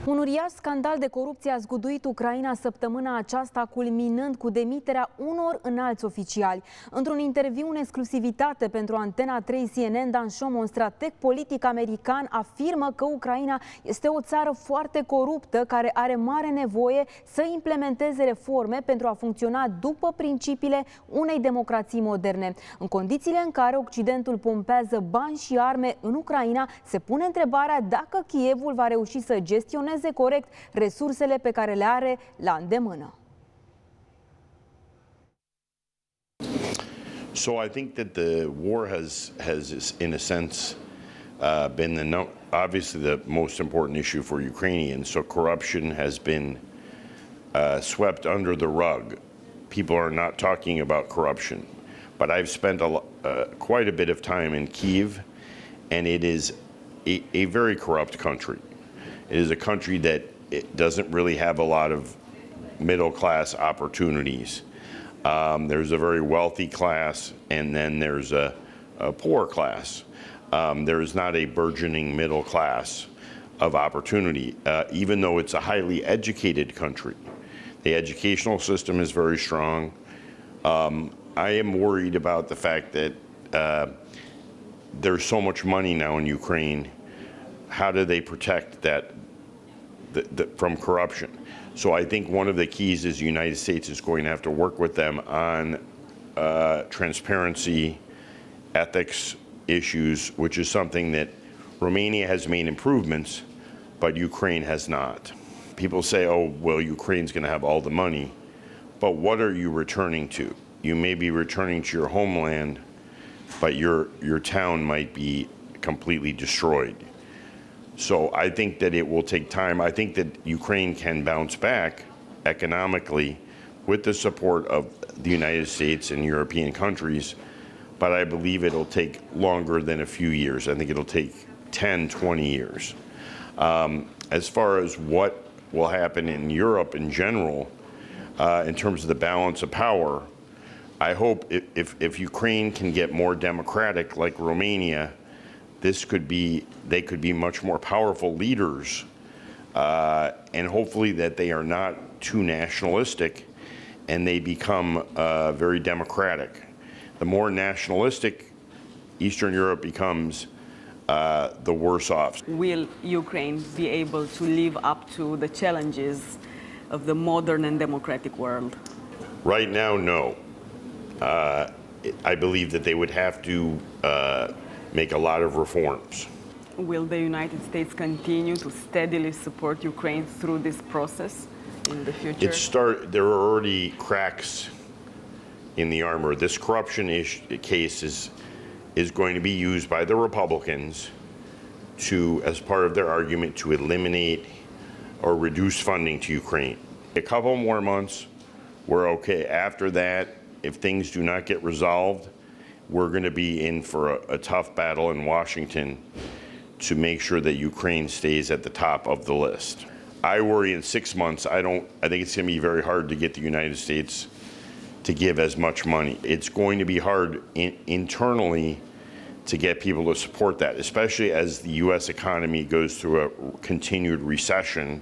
Un uriaș scandal de corupție a zguduit Ucraina săptămâna aceasta, culminând cu demiterea unor înalți oficiali. Într-un interviu în exclusivitate pentru Antena3 CNN, Shomon, strateg politic american, afirmă că Ucraina este o țară foarte coruptă, care are mare nevoie să implementeze reforme pentru a funcționa după principiile unei democrații moderne. În condițiile în care Occidentul pompează bani și arme în Ucraina, se pune întrebarea dacă Kievul va reuși să gestioneze corect resursele pe care le are la îndemână. So I think that the war has in a sense been obviously the most important issue for Ukrainians. So corruption has been swept under the rug. People are not talking about corruption, but I've spent quite a bit of time in Kyiv, and it is a very corrupt country. It is a country that it doesn't really have a lot of middle-class opportunities. There's a very wealthy class, and then there's a poor class. There is not a burgeoning middle class of opportunity, even though it's a highly educated country. The educational system is very strong. I am worried about the fact that there's so much money now in Ukraine. How do they protect that from corruption? So I think one of the keys is the United States is going to have to work with them on transparency, ethics issues, which is something that Romania has made improvements, but Ukraine has not. People say, oh, well, Ukraine's going to have all the money, but what are you returning to? You may be returning to your homeland, but your town might be completely destroyed. So I think that it will take time. I think that Ukraine can bounce back economically with the support of the United States and European countries, but I believe it'll take longer than a few years. I think it'll take 10, 20 years. As far as what will happen in Europe in general, in terms of the balance of power, I hope if Ukraine can get more democratic like Romania, they could be much more powerful leaders, and hopefully that they are not too nationalistic and they become very democratic. The more nationalistic Eastern Europe becomes, the worse off. Will Ukraine be able to live up to the challenges of the modern and democratic world? Right now, no. I believe that they would have to make a lot of reforms. Will the United States continue to steadily support Ukraine through this process in the future? There are already cracks in the armor. This corruption case is going to be used by the Republicans as part of their argument to eliminate or reduce funding to Ukraine. A couple more months, we're okay. After that, if things do not get resolved, we're going to be in for a tough battle in Washington to make sure that Ukraine stays at the top of the list. I worry in 6 months, I think it's going to be very hard to get the United States to give as much money. It's going to be hard internally to get people to support that, especially as the U.S. economy goes through a continued recession.